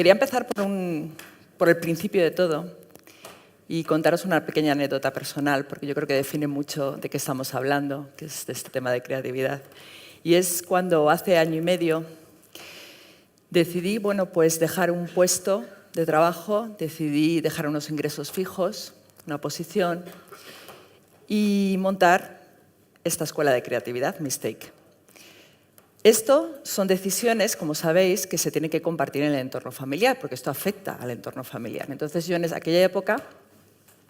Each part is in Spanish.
Quería empezar por el principio de todo y contaros una pequeña anécdota personal, porque yo creo que define mucho de qué estamos hablando, que es de este tema de creatividad. Y es cuando hace año y medio decidí, pues dejar un puesto de trabajo, decidí dejar unos ingresos fijos, una posición, y montar esta escuela de creatividad, Mistake. Esto son decisiones, como sabéis, que se tienen que compartir en el entorno familiar, porque esto afecta al entorno familiar. Entonces yo en aquella época,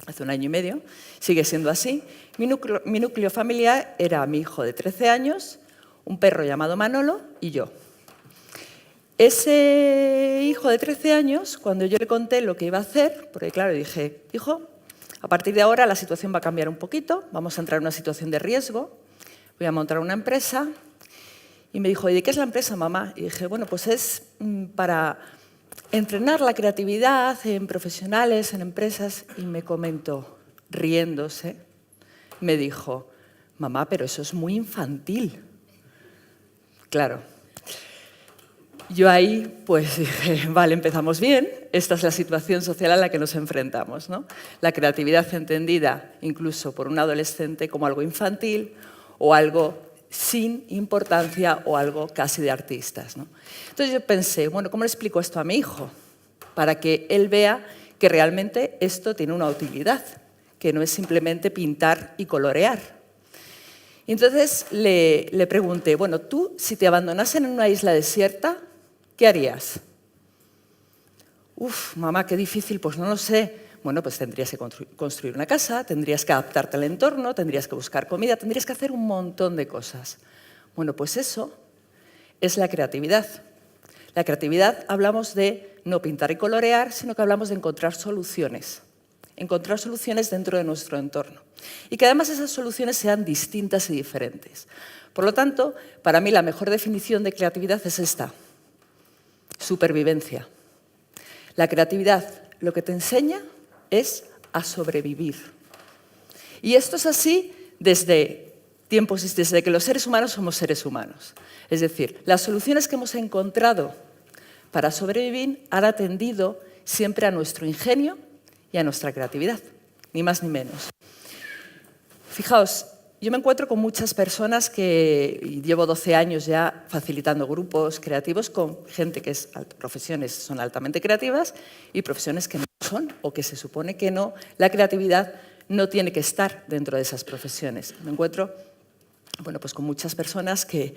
hace un año y medio, sigue siendo así, mi núcleo familiar era mi hijo de 13 años, un perro llamado Manolo y yo. Ese hijo de 13 años, cuando yo le conté lo que iba a hacer, porque claro, dije, hijo, a partir de ahora la situación va a cambiar un poquito, vamos a entrar en una situación de riesgo, voy a montar una empresa. Y me dijo, ¿y de qué es la empresa, mamá? Y dije, pues es para entrenar la creatividad en profesionales, en empresas. Y me comentó, riéndose, me dijo, mamá, pero eso es muy infantil. Claro. Yo ahí, pues dije, vale, empezamos bien. Esta es la situación social a la que nos enfrentamos, ¿no? La creatividad entendida incluso por un adolescente como algo infantil o algo sin importancia o algo casi de artistas, ¿no? Entonces yo pensé, ¿cómo le explico esto a mi hijo? Para que él vea que realmente esto tiene una utilidad, que no es simplemente pintar y colorear. Y entonces le pregunté, tú, si te abandonasen en una isla desierta, ¿qué harías? Uf, mamá, qué difícil, pues no lo sé. Pues tendrías que construir una casa, tendrías que adaptarte al entorno, tendrías que buscar comida, tendrías que hacer un montón de cosas. Pues eso es la creatividad. La creatividad hablamos de no pintar y colorear, sino que hablamos de encontrar soluciones dentro de nuestro entorno. Y que además esas soluciones sean distintas y diferentes. Por lo tanto, para mí la mejor definición de creatividad es esta: supervivencia. La creatividad lo que te enseña es a sobrevivir. Y esto es así desde que los seres humanos somos seres humanos. Es decir, las soluciones que hemos encontrado para sobrevivir han atendido siempre a nuestro ingenio y a nuestra creatividad, ni más ni menos. Fijaos, yo me encuentro con muchas personas y llevo 12 años ya facilitando grupos creativos con gente que profesiones son altamente creativas y profesiones que no son, o que se supone que no, la creatividad no tiene que estar dentro de esas profesiones. Me encuentro pues con muchas personas que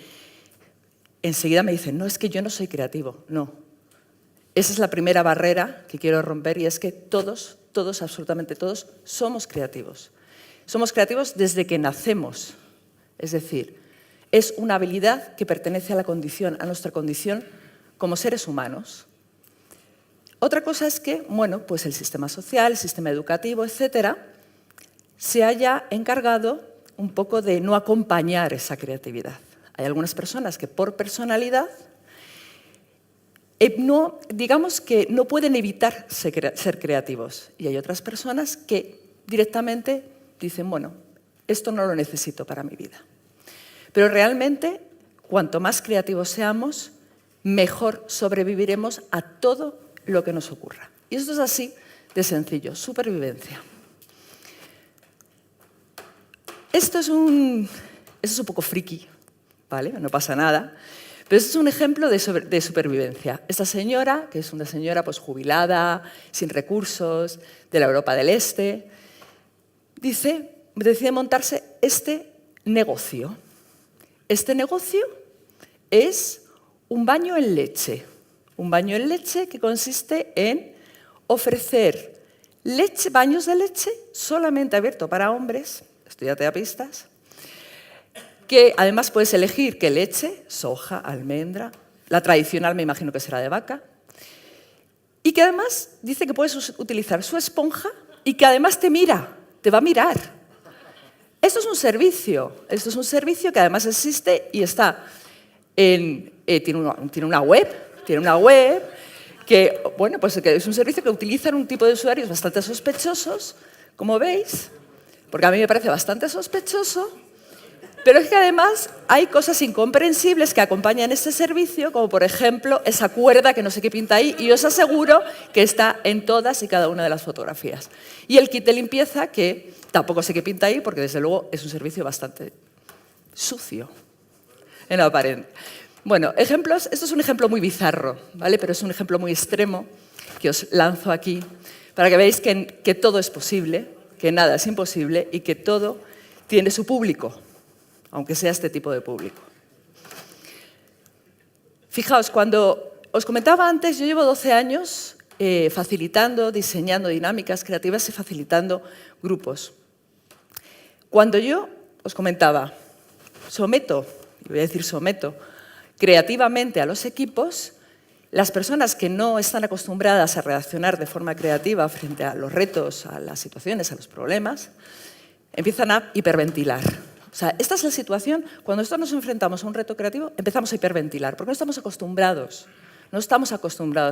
enseguida me dicen, no, es que yo no soy creativo. No, esa es la primera barrera que quiero romper, y es que todos, absolutamente todos, somos creativos. Somos creativos desde que nacemos, es decir, es una habilidad que pertenece a nuestra condición como seres humanos. Otra cosa es que, pues el sistema social, el sistema educativo, etcétera, se haya encargado un poco de no acompañar esa creatividad. Hay algunas personas que por personalidad digamos que no pueden evitar ser creativos, y hay otras personas que directamente dicen, esto no lo necesito para mi vida. Pero realmente, cuanto más creativos seamos, mejor sobreviviremos a todo lo que nos ocurra. Y esto es así de sencillo, supervivencia. Esto es un poco friki, ¿vale? No pasa nada. Pero este es un ejemplo de supervivencia. Esta señora, que es una señora jubilada, sin recursos, de la Europa del Este, decide montarse este negocio. Este negocio es un baño en leche. Un baño en leche que consiste en ofrecer baños de leche solamente abierto para hombres, estudiate a pistas, que además puedes elegir qué leche, soja, almendra, la tradicional me imagino que será de vaca, y que además dice que puedes utilizar su esponja y que además te va a mirar. Esto es un servicio que además existe y está tiene una web que es un servicio que utilizan un tipo de usuarios bastante sospechosos, como veis, porque a mí me parece bastante sospechoso, Pero es que además hay cosas incomprensibles que acompañan este servicio, como por ejemplo esa cuerda que no sé qué pinta ahí, y os aseguro que está en todas y cada una de las fotografías. Y el kit de limpieza, que tampoco sé qué pinta ahí, porque desde luego es un servicio bastante sucio en lo aparente. Bueno, ejemplos, esto es un ejemplo muy bizarro, ¿vale? Pero es un ejemplo muy extremo que os lanzo aquí para que veáis que todo es posible, que nada es imposible y que todo tiene su público, aunque sea este tipo de público. Fijaos, cuando os comentaba antes, yo llevo 12 años facilitando, diseñando dinámicas creativas y facilitando grupos. Cuando yo os comentaba, someto creativamente a los equipos, las personas que no están acostumbradas a reaccionar de forma creativa frente a los retos, a las situaciones, a los problemas, empiezan a hiperventilar. O sea, esta es la situación, cuando nosotros nos enfrentamos a un reto creativo, empezamos a hiperventilar, porque no estamos acostumbrados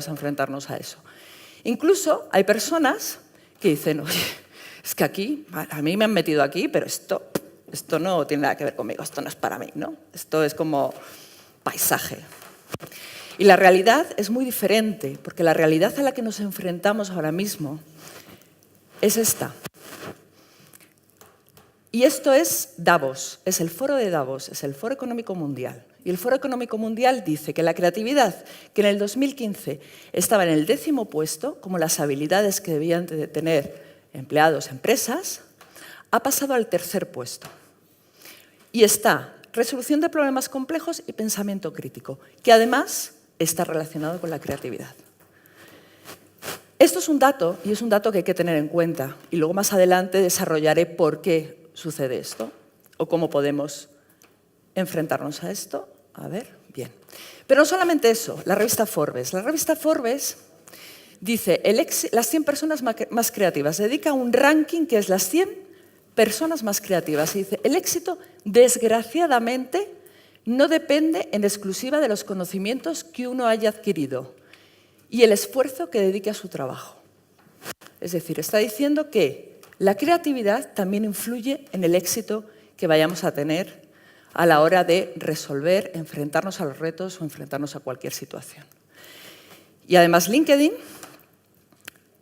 a enfrentarnos a eso. Incluso hay personas que dicen, oye, es que aquí, a mí me han metido aquí, pero esto no tiene nada que ver conmigo, esto no es para mí, ¿no? Esto es como paisaje. Y la realidad es muy diferente, porque la realidad a la que nos enfrentamos ahora mismo es esta. Y esto es Davos, es el foro de Davos, es el Foro Económico Mundial. Y el Foro Económico Mundial dice que la creatividad, que en el 2015 estaba en el 10º puesto, como las habilidades que debían de tener empleados, empresas, ha pasado al 3er puesto. Y está resolución de problemas complejos y pensamiento crítico, que además está relacionado con la creatividad. Esto es un dato, y es un dato que hay que tener en cuenta. Y luego más adelante desarrollaré por qué sucede esto o cómo podemos enfrentarnos a esto. A ver, bien. Pero no solamente eso, la revista Forbes. La revista Forbes dice las 100 personas más creativas. Dedica un ranking que es las 100 personas más creativas. Y dice, el éxito, desgraciadamente, no depende en exclusiva de los conocimientos que uno haya adquirido y el esfuerzo que dedique a su trabajo. Es decir, está diciendo que la creatividad también influye en el éxito que vayamos a tener a la hora de resolver, enfrentarnos a los retos o enfrentarnos a cualquier situación. Y además LinkedIn,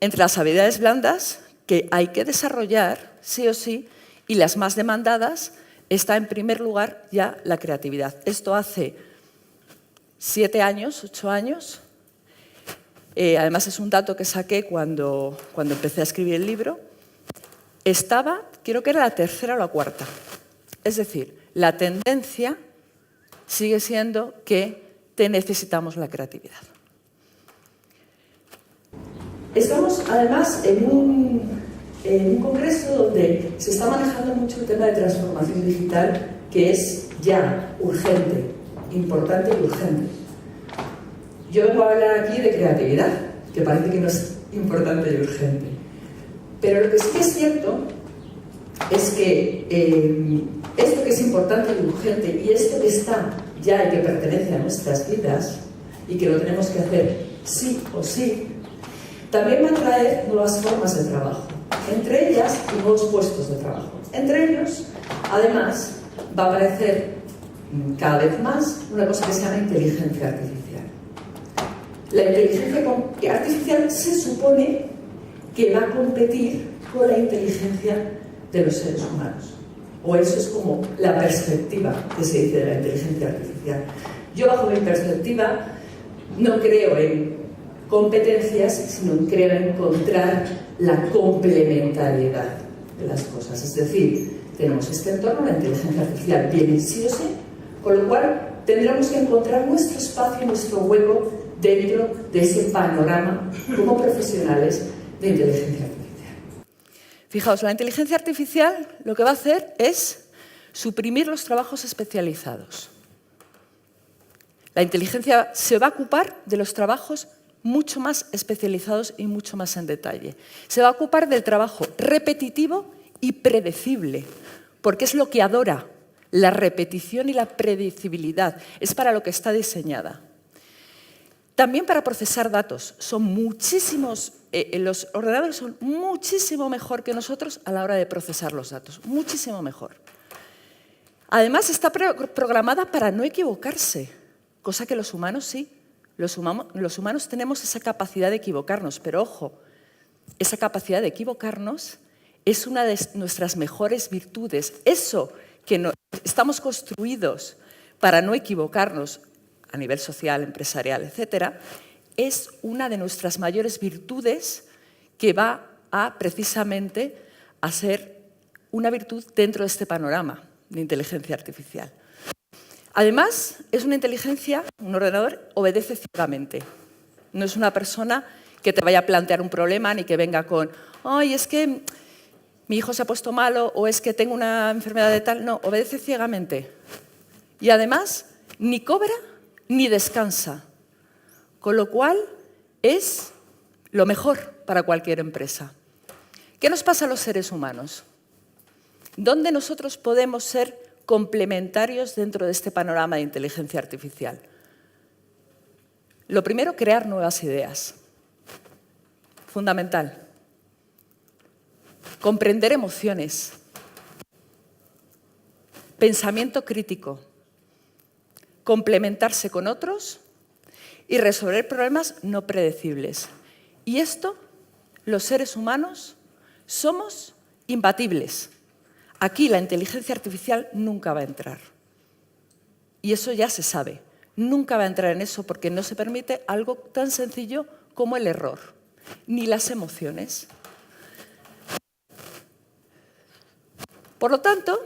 entre las habilidades blandas que hay que desarrollar sí o sí, y las más demandadas, está en primer lugar ya la creatividad. Esto hace 7 años, 8 años. Además es un dato que saqué cuando empecé a escribir el libro. Estaba, creo que era la 3ª o la 4ª. Es decir, la tendencia sigue siendo que necesitamos la creatividad. Estamos además en un congreso donde se está manejando mucho el tema de transformación digital, que es ya urgente, importante y urgente. Yo vengo a hablar aquí de creatividad, que parece que no es importante y urgente. Pero lo que sí que es cierto es que esto que es importante y urgente y esto que está ya y que pertenece a nuestras vidas y que lo tenemos que hacer sí o sí, también va a traer nuevas formas de trabajo, entre ellas nuevos puestos de trabajo. Entre ellos, además, va a aparecer cada vez más una cosa que se llama inteligencia artificial. La inteligencia artificial se supone que va a competir con la inteligencia de los seres humanos. O eso es como la perspectiva que se dice de la inteligencia artificial. Yo, bajo mi perspectiva, no creo en competencias, sino creo en encontrar la complementariedad de las cosas. Es decir, tenemos este entorno, la inteligencia artificial viene sí o sí, con lo cual tendremos que encontrar nuestro espacio, nuestro hueco dentro de ese panorama como profesionales de inteligencia artificial. Fijaos, la inteligencia artificial lo que va a hacer es suprimir los trabajos especializados. La inteligencia se va a ocupar de los trabajos mucho más especializados y mucho más en detalle. Se va a ocupar del trabajo repetitivo y predecible, porque es lo que adora, la repetición y la predecibilidad. Es para lo que está diseñada. También para procesar datos. Son muchísimos, los ordenadores son muchísimo mejor que nosotros a la hora de procesar los datos. Muchísimo mejor. Además, está programada para no equivocarse, cosa que los humanos sí. Los humanos tenemos esa capacidad de equivocarnos, pero ojo, esa capacidad de equivocarnos es una de nuestras mejores virtudes. Eso que estamos construidos para no equivocarnos a nivel social, empresarial, etcétera, es una de nuestras mayores virtudes que va a precisamente a ser una virtud dentro de este panorama de inteligencia artificial. Además, es una inteligencia, un ordenador, obedece ciegamente. No es una persona que te vaya a plantear un problema ni que venga con «ay, es que mi hijo se ha puesto malo» o «es que tengo una enfermedad de tal». No, obedece ciegamente. Y además, ni cobra ni descansa. Con lo cual, es lo mejor para cualquier empresa. ¿Qué nos pasa a los seres humanos? ¿Dónde nosotros podemos ser complementarios dentro de este panorama de inteligencia artificial? Lo primero, crear nuevas ideas. Fundamental. Comprender emociones. Pensamiento crítico. Complementarse con otros y resolver problemas no predecibles. Y esto, los seres humanos, somos imbatibles. Aquí la inteligencia artificial nunca va a entrar. Y eso ya se sabe. Nunca va a entrar en eso porque no se permite algo tan sencillo como el error, ni las emociones. Por lo tanto,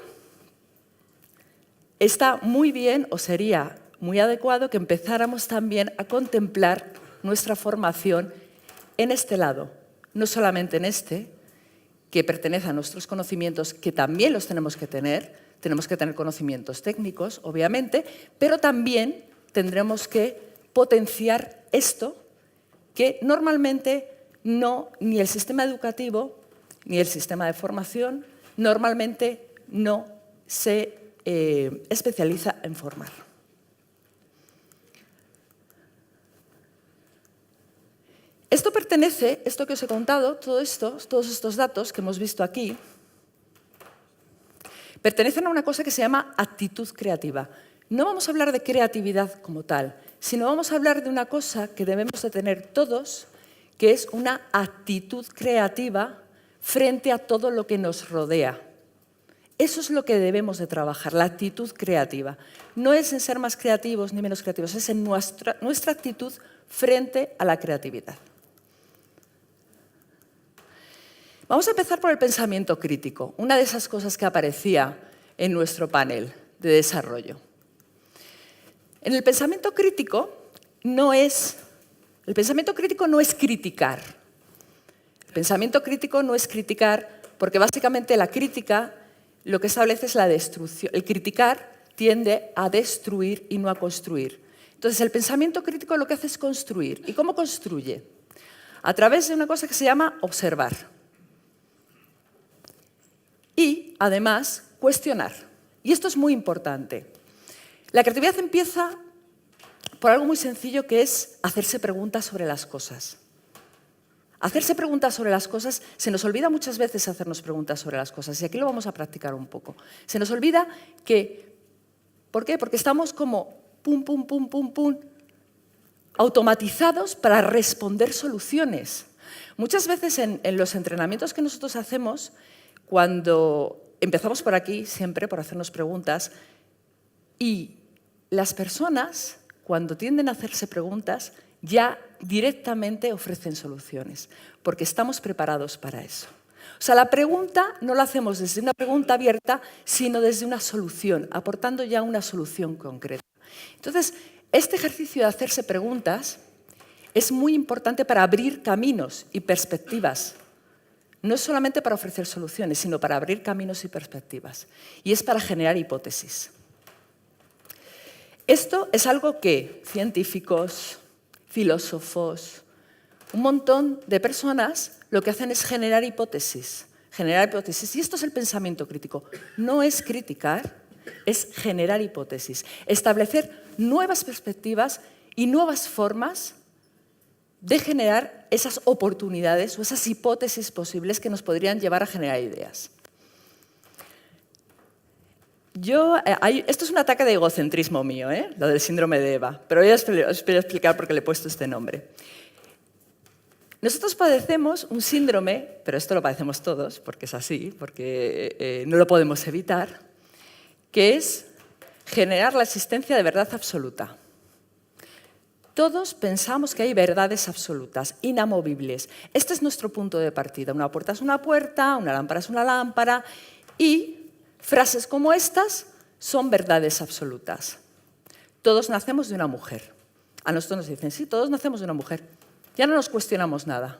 está muy bien o sería muy adecuado que empezáramos también a contemplar nuestra formación en este lado, no solamente en este, que pertenece a nuestros conocimientos, que también los tenemos que tener conocimientos técnicos, obviamente, pero también tendremos que potenciar esto que normalmente ni el sistema educativo ni el sistema de formación normalmente no se especializa en formar. Esto que os he contado, todos estos datos que hemos visto aquí, pertenecen a una cosa que se llama actitud creativa. No vamos a hablar de creatividad como tal, sino vamos a hablar de una cosa que debemos de tener todos, que es una actitud creativa frente a todo lo que nos rodea. Eso es lo que debemos de trabajar, la actitud creativa. No es en ser más creativos ni menos creativos, es en nuestra actitud frente a la creatividad. Vamos a empezar por el pensamiento crítico, una de esas cosas que aparecía en nuestro panel de desarrollo. En el pensamiento crítico no es criticar. El pensamiento crítico no es criticar porque básicamente la crítica lo que establece es la destrucción. El criticar tiende a destruir y no a construir. Entonces, el pensamiento crítico lo que hace es construir. ¿Y cómo construye? A través de una cosa que se llama observar. Y, además, cuestionar. Y esto es muy importante. La creatividad empieza por algo muy sencillo que es hacerse preguntas sobre las cosas. Hacerse preguntas sobre las cosas, se nos olvida muchas veces hacernos preguntas sobre las cosas, y aquí lo vamos a practicar un poco. Se nos olvida que, ¿por qué? Porque estamos como pum, pum, pum, pum, pum, automatizados para responder soluciones. Muchas veces en los entrenamientos que nosotros hacemos, cuando empezamos por aquí, siempre por hacernos preguntas, y las personas, cuando tienden a hacerse preguntas, ya directamente ofrecen soluciones, porque estamos preparados para eso. O sea, la pregunta no la hacemos desde una pregunta abierta, sino desde una solución, aportando ya una solución concreta. Entonces, este ejercicio de hacerse preguntas es muy importante para abrir caminos y perspectivas. No es solamente para ofrecer soluciones, sino para abrir caminos y perspectivas. Y es para generar hipótesis. Esto es algo que científicos, filósofos, un montón de personas lo que hacen es generar hipótesis. Y esto es el pensamiento crítico. No es criticar, es generar hipótesis. Establecer nuevas perspectivas y nuevas formas de generar esas oportunidades o esas hipótesis posibles que nos podrían llevar a generar ideas. Esto es un ataque de egocentrismo mío, lo del síndrome de Eva, pero os voy a explicar por qué le he puesto este nombre. Nosotros padecemos un síndrome, pero esto lo padecemos todos, porque es así, porque no lo podemos evitar, que es generar la existencia de verdad absoluta. Todos pensamos que hay verdades absolutas, inamovibles. Este es nuestro punto de partida. Una puerta es una puerta, una lámpara es una lámpara, y frases como estas son verdades absolutas. Todos nacemos de una mujer. A nosotros nos dicen, sí, todos nacemos de una mujer. Ya no nos cuestionamos nada.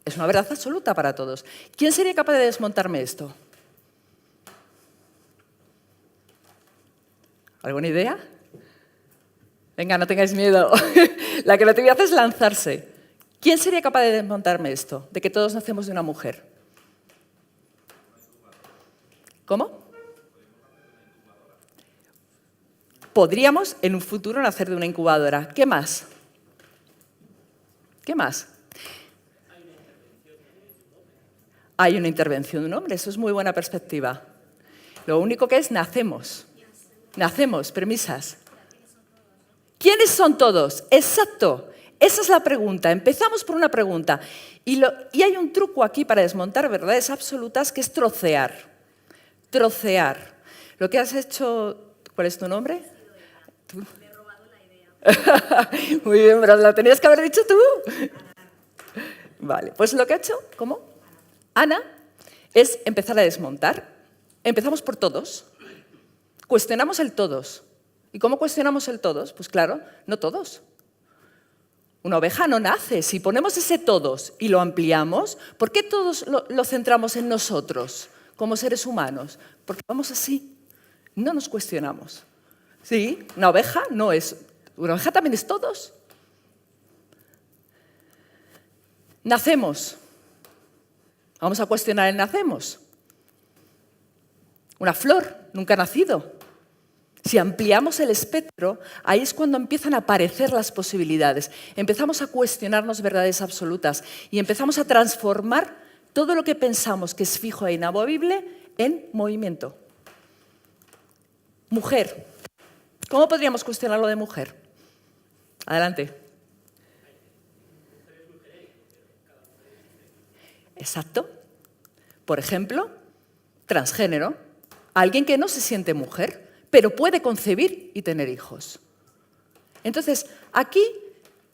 Es una verdad absoluta para todos. ¿Quién sería capaz de desmontarme esto? ¿Alguna idea? Venga, no tengáis miedo. La creatividad es lanzarse. ¿Quién sería capaz de desmontarme esto, de que todos nacemos de una mujer? ¿Cómo? Podríamos en un futuro nacer de una incubadora. ¿Qué más? ¿Qué más? Hay una intervención de un hombre, eso es muy buena perspectiva. Lo único que es nacemos. Nacemos, premisas. ¿Quiénes son todos? Exacto. Esa es la pregunta. Empezamos por una pregunta. Y hay un truco aquí para desmontar verdades absolutas que es trocear. Trocear. Lo que has hecho... ¿Cuál es tu nombre? ¿Tú? Me he robado la idea. Muy bien, pero la tenías que haber dicho tú. Vale, pues lo que ha hecho, ¿cómo? Ana, es empezar a desmontar. Empezamos por todos. Cuestionamos el todos. ¿Y cómo cuestionamos el todos? Pues claro, no todos. Una oveja no nace. Si ponemos ese todos y lo ampliamos, ¿por qué todos lo centramos en nosotros como seres humanos? Porque vamos así, no nos cuestionamos. Sí, una oveja no es... Una oveja también es todos. Nacemos. Vamos a cuestionar el nacemos. Una flor nunca ha nacido. Si ampliamos el espectro, ahí es cuando empiezan a aparecer las posibilidades. Empezamos a cuestionarnos verdades absolutas y empezamos a transformar todo lo que pensamos que es fijo e inamovible en movimiento. Mujer. ¿Cómo podríamos cuestionar lo de mujer? Adelante. Exacto. Por ejemplo, transgénero. Alguien que no se siente mujer, pero puede concebir y tener hijos. Entonces, aquí,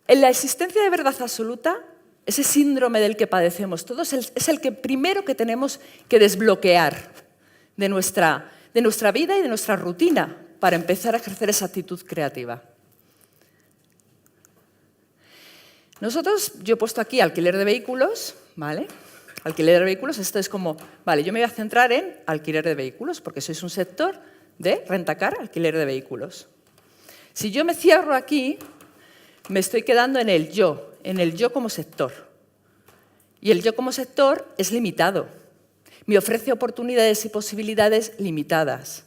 en la existencia de verdad absoluta, ese síndrome del que padecemos todos es el que primero que tenemos que desbloquear de nuestra vida y de nuestra rutina para empezar a ejercer esa actitud creativa. Yo he puesto aquí alquiler de vehículos, ¿vale? Alquiler de vehículos, esto es como, vale, yo me voy a centrar en alquiler de vehículos porque sois un sector de rentacar, alquiler de vehículos. Si yo me cierro aquí, me estoy quedando en el yo como sector. Y el yo como sector es limitado. Me ofrece oportunidades y posibilidades limitadas.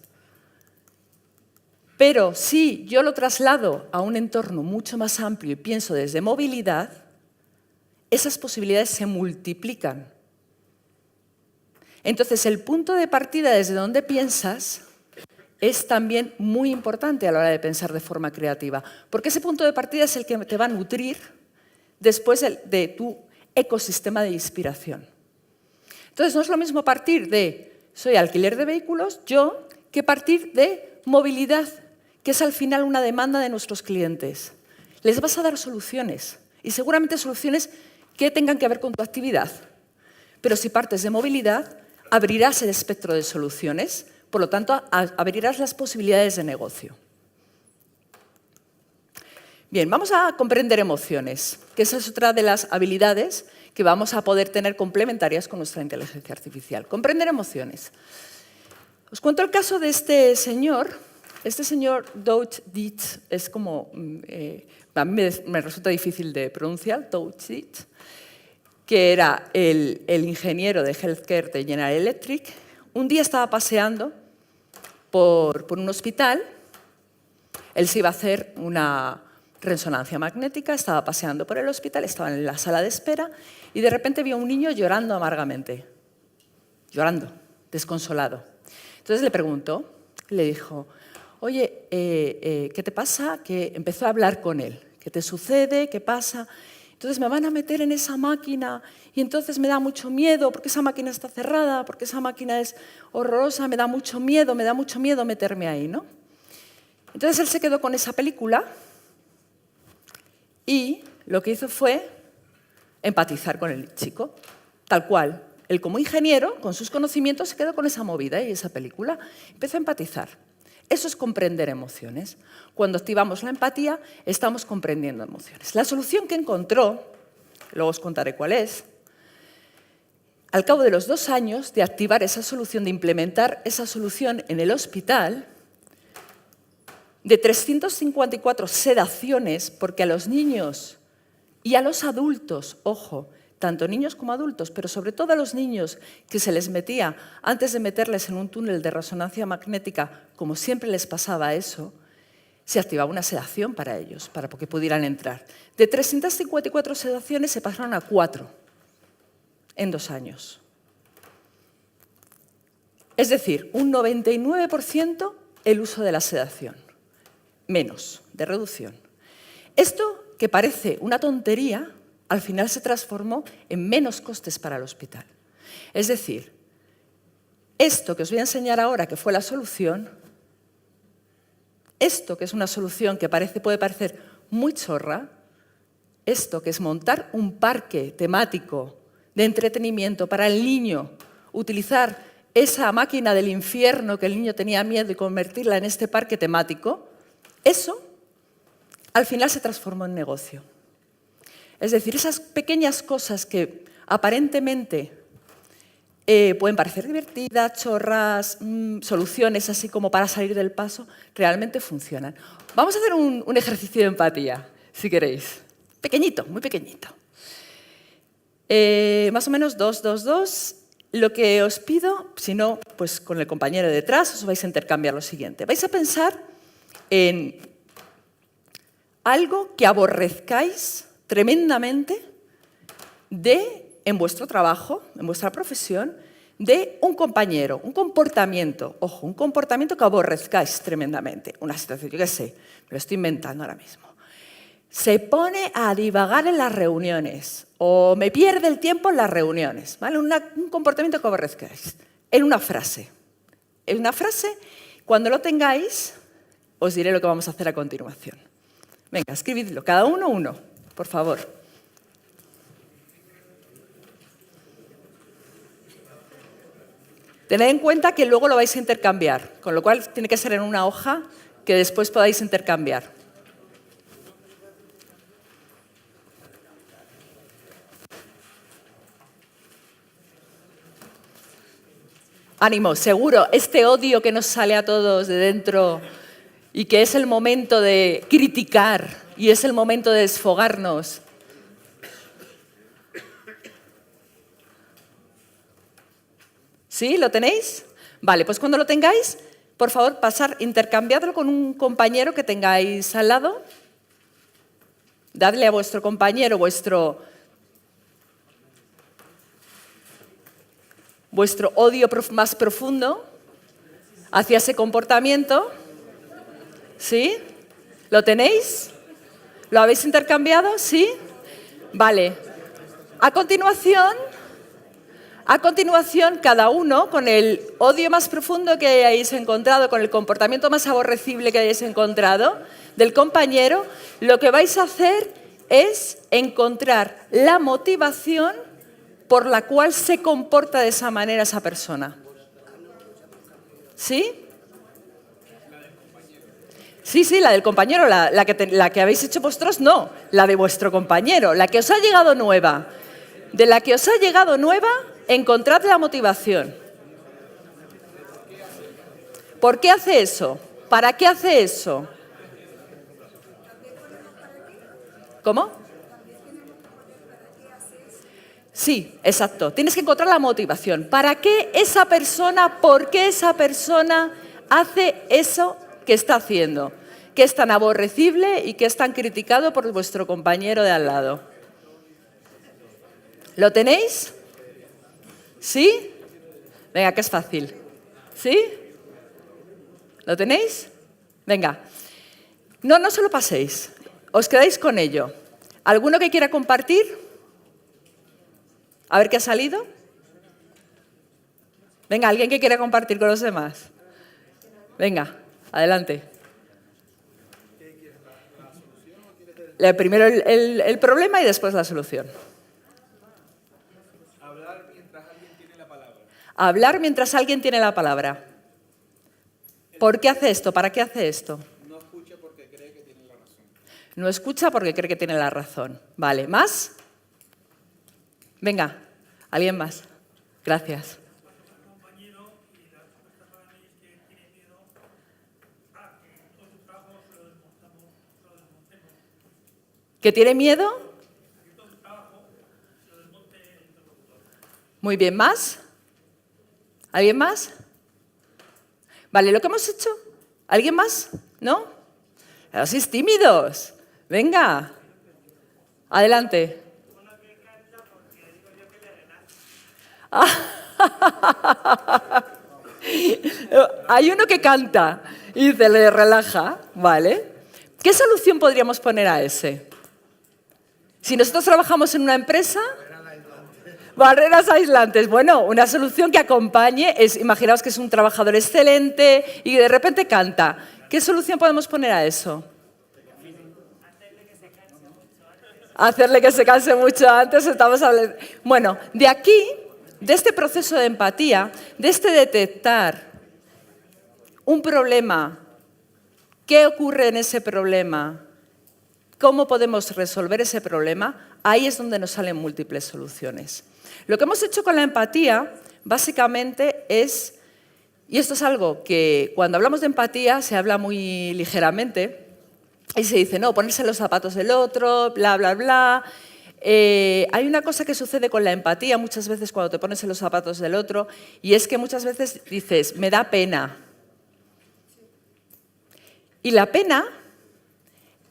Pero si yo lo traslado a un entorno mucho más amplio y pienso desde movilidad, esas posibilidades se multiplican. Entonces, el punto de partida desde donde piensas es también muy importante a la hora de pensar de forma creativa, porque ese punto de partida es el que te va a nutrir después de tu ecosistema de inspiración. Entonces, no es lo mismo partir de soy alquiler de vehículos, yo, que partir de movilidad, que es al final una demanda de nuestros clientes. Les vas a dar soluciones, y seguramente soluciones que tengan que ver con tu actividad. Pero si partes de movilidad, abrirás el espectro de soluciones, por lo tanto, abrirás las posibilidades de negocio. Bien, vamos a comprender emociones, que esa es otra de las habilidades que vamos a poder tener complementarias con nuestra inteligencia artificial. Comprender emociones. Os cuento el caso de este señor Doudt Dietz, es como, a mí me resulta difícil de pronunciar, Doudt Dietz, que era el ingeniero de healthcare de General Electric. Un día estaba paseando por un hospital, él se iba a hacer una resonancia magnética, estaba paseando por el hospital, estaba en la sala de espera y de repente vio a un niño llorando amargamente, llorando, desconsolado. Entonces le preguntó, Le dijo, oye, ¿qué te pasa? Que empezó a hablar con él. ¿Qué te sucede? ¿Qué pasa? Entonces me van a meter en esa máquina y entonces me da mucho miedo porque esa máquina está cerrada, porque esa máquina es horrorosa, me da mucho miedo meterme ahí, ¿no? Entonces él se quedó con esa película y lo que hizo fue empatizar con el chico, tal cual. Él como ingeniero, con sus conocimientos, se quedó con esa movida y esa película. Empezó a empatizar. Eso es comprender emociones. Cuando activamos la empatía, estamos comprendiendo emociones. La solución que encontró, luego os contaré cuál es, al cabo de los 2 años de activar esa solución, de implementar esa solución en el hospital, de 354 sedaciones, porque a los niños y a los adultos, ojo, tanto niños como adultos, pero sobre todo a los niños que se les metía, antes de meterles en un túnel de resonancia magnética, como siempre les pasaba eso, se activaba una sedación para ellos, para que pudieran entrar. De 354 sedaciones se pasaron a 4 en 2 años. Es decir, un 99% el uso de la sedación, menos, de reducción. Esto, que parece una tontería, al final se transformó en menos costes para el hospital. Es decir, esto que os voy a enseñar ahora, que fue la solución, esto que es una solución que puede parecer muy chorra, esto que es montar un parque temático de entretenimiento para el niño, utilizar esa máquina del infierno que el niño tenía miedo y convertirla en este parque temático, eso al final se transformó en negocio. Es decir, esas pequeñas cosas que aparentemente pueden parecer divertidas, chorras, soluciones así como para salir del paso, realmente funcionan. Vamos a hacer un ejercicio de empatía, si queréis. Pequeñito, muy pequeñito. Más o menos 2, 2, 2. Lo que os pido, si no, pues con el compañero detrás os vais a intercambiar lo siguiente. Vais a pensar en algo que aborrezcáis tremendamente en vuestro trabajo, en vuestra profesión, de un compañero, un comportamiento, ojo, un comportamiento que aborrezcáis tremendamente. Una situación, yo qué sé, me lo estoy inventando ahora mismo. Se pone a divagar en las reuniones o me pierde el tiempo en las reuniones, ¿vale? Un comportamiento que aborrezcáis. En una frase. En una frase, cuando lo tengáis, os diré lo que vamos a hacer a continuación. Venga, escribidlo, cada uno, por favor. Tened en cuenta que luego lo vais a intercambiar, con lo cual tiene que ser en una hoja que después podáis intercambiar. Ánimo, seguro, este odio que nos sale a todos de dentro y que es el momento de criticar y es el momento de desfogarnos. ¿Sí? ¿Lo tenéis? Vale, pues cuando lo tengáis, por favor, intercambiadlo con un compañero que tengáis al lado. Dadle a vuestro compañero vuestro odio más profundo hacia ese comportamiento. ¿Sí? ¿Lo tenéis? ¿Lo habéis intercambiado? ¿Sí? Vale. A continuación, cada uno, con el odio más profundo que hayáis encontrado, con el comportamiento más aborrecible que hayáis encontrado del compañero, lo que vais a hacer es encontrar la motivación por la cual se comporta de esa manera esa persona. ¿Sí? Sí, la del compañero, la que habéis hecho vosotros, no, la de vuestro compañero, la que os ha llegado nueva. De la que os ha llegado nueva, encontrad la motivación. ¿Por qué hace eso? ¿Para qué hace eso? ¿Cómo? Sí, exacto. Tienes que encontrar la motivación. ¿Para qué esa persona, por qué esa persona hace eso que está haciendo? Que es tan aborrecible y que es tan criticado por vuestro compañero de al lado. ¿Lo tenéis? ¿Sí? Venga, que es fácil. ¿Sí? ¿Lo tenéis? Venga. No se lo paséis. Os quedáis con ello. ¿Alguno que quiera compartir? A ver qué ha salido. Venga, ¿alguien que quiera compartir con los demás? Venga, adelante. Primero el problema y después la solución. Hablar mientras alguien tiene la palabra. Hablar mientras alguien tiene la palabra. ¿Por qué hace esto? ¿Para qué hace esto? No escucha porque cree que tiene la razón. No escucha porque cree que tiene la razón. Vale, ¿más? Venga, ¿alguien más? Gracias. ¿Que tiene miedo? Muy bien, ¿más? ¿Alguien más? Vale, ¿lo que hemos hecho? ¿Alguien más? ¿No? Pero sois tímidos. Venga, adelante. Hay uno que canta y se le relaja, ¿vale? ¿Qué solución podríamos poner a ese? Si nosotros trabajamos en una empresa, barreras aislantes. Bueno, una solución que acompañe es, imaginaos que es un trabajador excelente y de repente canta. ¿Qué solución podemos poner a eso? Hacerle que se canse mucho antes. Estamos hablando. Bueno, de aquí, de este proceso de empatía, de este detectar un problema, qué ocurre en ese problema, cómo podemos resolver ese problema, ahí es donde nos salen múltiples soluciones. Lo que hemos hecho con la empatía, básicamente, es, y esto es algo que cuando hablamos de empatía se habla muy ligeramente, y se dice, no, ponerse en los zapatos del otro, bla, bla, bla. Hay una cosa que sucede con la empatía muchas veces cuando te pones en los zapatos del otro, y es que muchas veces dices, me da pena. Y la pena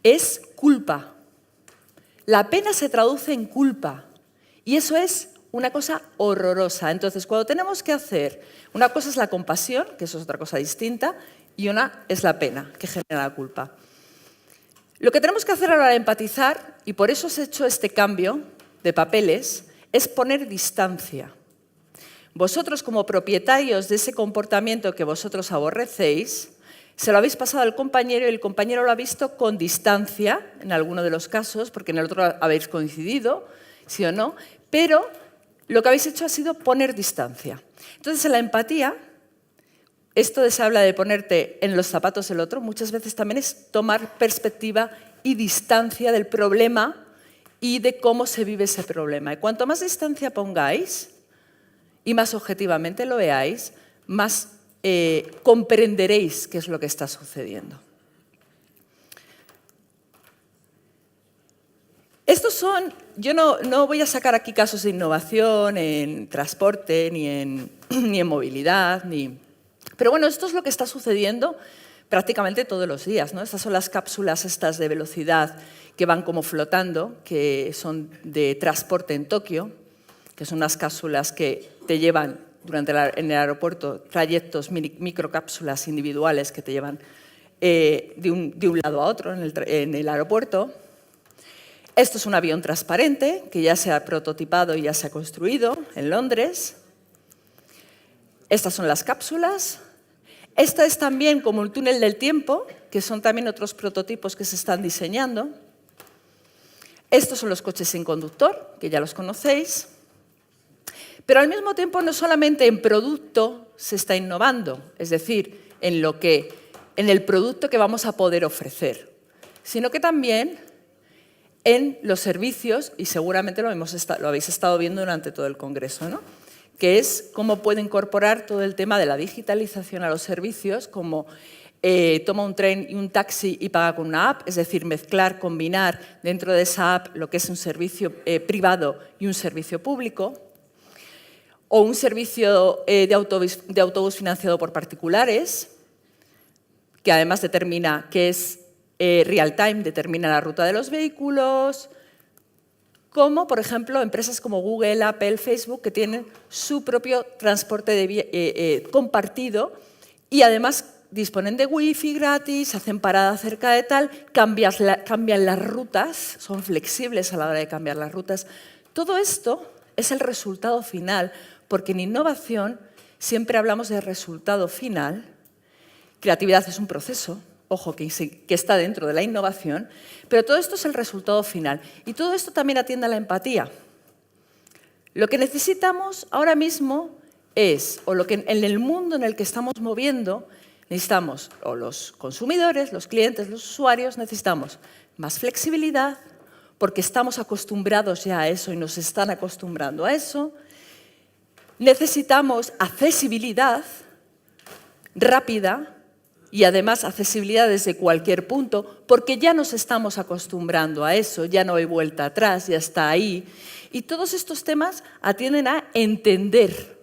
es culpa. La pena se traduce en culpa. Y eso es una cosa horrorosa. Entonces, cuando tenemos que hacer, una cosa es la compasión, que eso es otra cosa distinta, y una es la pena, que genera la culpa. Lo que tenemos que hacer a la hora de empatizar, y por eso os he hecho este cambio de papeles, es poner distancia. Vosotros, como propietarios de ese comportamiento que vosotros aborrecéis, se lo habéis pasado al compañero y el compañero lo ha visto con distancia, en alguno de los casos, porque en el otro habéis coincidido, sí o no, pero lo que habéis hecho ha sido poner distancia. Entonces, en la empatía, esto de se habla de ponerte en los zapatos del otro, muchas veces también es tomar perspectiva y distancia del problema y de cómo se vive ese problema. Y cuanto más distancia pongáis y más objetivamente lo veáis, más comprenderéis qué es lo que está sucediendo. Estos son, yo no voy a sacar aquí casos de innovación en transporte, ni en movilidad, pero bueno, esto es lo que está sucediendo prácticamente todos los días, ¿no? Estas son las cápsulas estas de velocidad que van como flotando, que son de transporte en Tokio, que son unas cápsulas que te llevan en el aeropuerto, trayectos, microcápsulas individuales que te llevan de un lado a otro en el aeropuerto. Esto es un avión transparente que ya se ha prototipado y ya se ha construido en Londres. Estas son las cápsulas. Esta es también como el túnel del tiempo, que son también otros prototipos que se están diseñando. Estos son los coches sin conductor, que ya los conocéis. Pero al mismo tiempo no solamente en producto se está innovando, es decir, en el producto que vamos a poder ofrecer, sino que también en los servicios, y seguramente lo habéis estado viendo durante todo el Congreso, ¿no? Que es cómo puede incorporar todo el tema de la digitalización a los servicios, como toma un tren y un taxi y paga con una app, es decir, mezclar, combinar dentro de esa app lo que es un servicio privado y un servicio público, o un servicio de autobús financiado por particulares, que además determina que es real time, determina la ruta de los vehículos, como, por ejemplo, empresas como Google, Apple, Facebook, que tienen su propio transporte compartido y además disponen de wifi gratis, hacen parada cerca de tal, cambian las rutas, son flexibles a la hora de cambiar las rutas. Todo esto es el resultado final, porque en innovación siempre hablamos de resultado final. Creatividad es un proceso, ojo, que está dentro de la innovación, pero todo esto es el resultado final. Y todo esto también atiende a la empatía. Lo que necesitamos ahora mismo es, o lo que en el mundo en el que estamos moviendo, necesitamos, o los consumidores, los clientes, los usuarios, necesitamos más flexibilidad, porque estamos acostumbrados ya a eso y nos están acostumbrando a eso. Necesitamos accesibilidad rápida y además accesibilidad desde cualquier punto, porque ya nos estamos acostumbrando a eso, ya no hay vuelta atrás, ya está ahí. Y todos estos temas atienden a entender,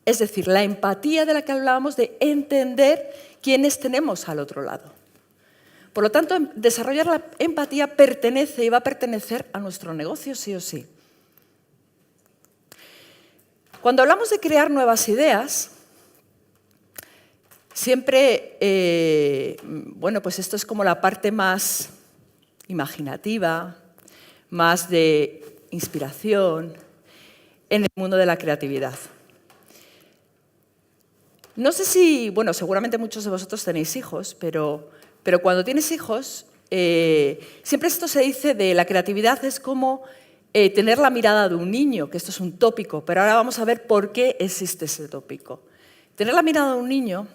es decir, la empatía de la que hablábamos, de entender quiénes tenemos al otro lado. Por lo tanto, desarrollar la empatía pertenece y va a pertenecer a nuestro negocio sí o sí. Cuando hablamos de crear nuevas ideas, siempre, bueno, pues esto es como la parte más imaginativa, más de inspiración en el mundo de la creatividad. No sé si, bueno, seguramente muchos de vosotros tenéis hijos, pero cuando tienes hijos, siempre esto se dice de la creatividad es como tener la mirada de un niño, que esto es un tópico, pero ahora vamos a ver por qué existe ese tópico. Tener la mirada de un niño,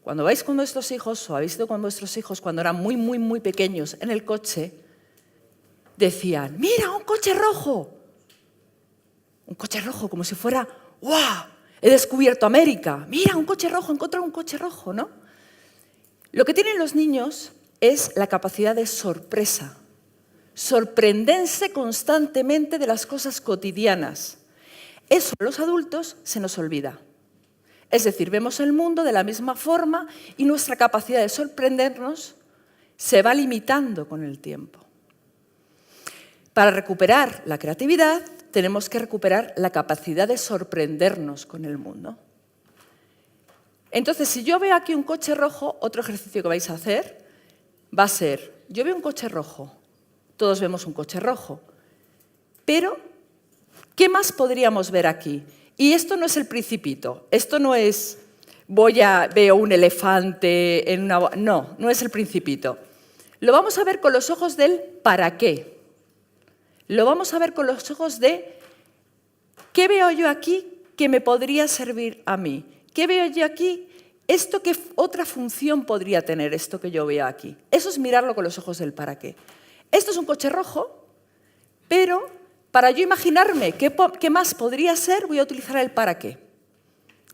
cuando vais con vuestros hijos o habéis ido con vuestros hijos cuando eran muy, muy, muy pequeños en el coche, decían, ¡mira, un coche rojo! Un coche rojo, como si fuera, ¡guau! He descubierto América. Mira, un coche rojo, he encontrado un coche rojo, ¿no? Lo que tienen los niños es la capacidad de sorpresa, sorprenderse constantemente de las cosas cotidianas. Eso a los adultos se nos olvida. Es decir, vemos el mundo de la misma forma y nuestra capacidad de sorprendernos se va limitando con el tiempo. Para recuperar la creatividad, tenemos que recuperar la capacidad de sorprendernos con el mundo. Entonces, si yo veo aquí un coche rojo, otro ejercicio que vais a hacer va a ser, yo veo un coche rojo, todos vemos un coche rojo, pero ¿qué más podríamos ver aquí? Y esto no es el Principito, esto no es veo un elefante en una... No es el Principito. Lo vamos a ver con los ojos del ¿para qué? Lo vamos a ver con los ojos de ¿qué veo yo aquí que me podría servir a mí? ¿Qué veo yo aquí? ¿Esto qué otra función podría tener esto que yo veo aquí? Eso es mirarlo con los ojos del para qué. Esto es un coche rojo, pero para yo imaginarme qué más podría ser, voy a utilizar el para qué.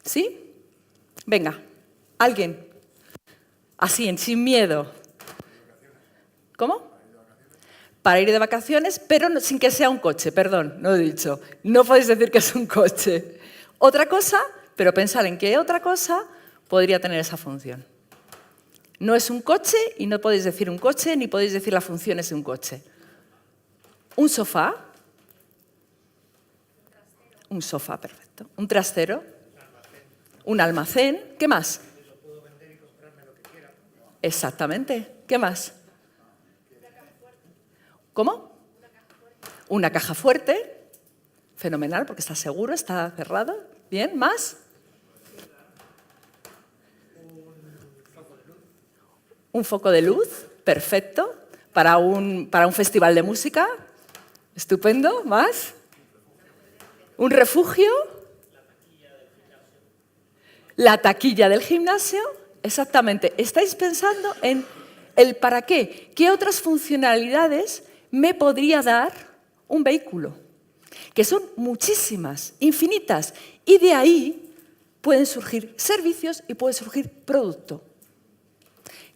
¿Sí? Venga, alguien. Así, sin miedo. ¿Cómo? Para ir de vacaciones, pero sin que sea un coche, perdón, no he dicho. No podéis decir que es un coche. Otra cosa, pero pensar en qué otra cosa podría tener esa función. No es un coche y no podéis decir un coche ni podéis decir las funciones de un coche. Un sofá. Un sofá, perfecto. Un trastero. Un almacén. ¿Qué más? Exactamente. ¿Qué más? ¿Cómo? Una caja fuerte. Fenomenal, porque está seguro, está cerrado. Bien, ¿más? Un foco de luz, perfecto. Para un festival de música, estupendo. ¿Más? Un refugio. La taquilla del gimnasio, exactamente. Estáis pensando en el para qué. ¿Qué otras funcionalidades me podría dar un vehículo? Que son muchísimas, infinitas. Y de ahí pueden surgir servicios y puede surgir producto.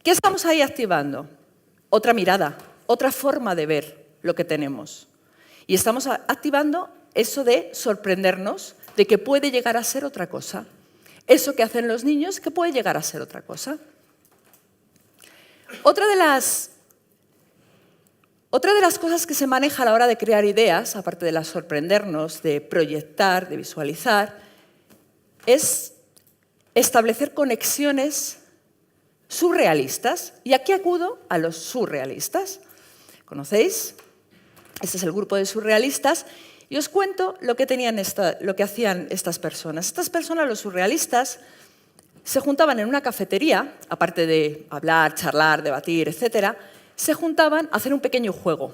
¿Qué estamos ahí activando? Otra mirada, otra forma de ver lo que tenemos. Y estamos activando eso de sorprendernos de que puede llegar a ser otra cosa. Eso que hacen los niños que puede llegar a ser otra cosa. Otra de las cosas que se maneja a la hora de crear ideas, aparte de la sorprendernos, de proyectar, de visualizar, es establecer conexiones surrealistas. Y aquí acudo a los surrealistas. ¿Conocéis? Este es el grupo de surrealistas. Y os cuento lo que hacían estas personas. Estas personas, los surrealistas, se juntaban en una cafetería, aparte de hablar, charlar, debatir, etc., se juntaban a hacer un pequeño juego.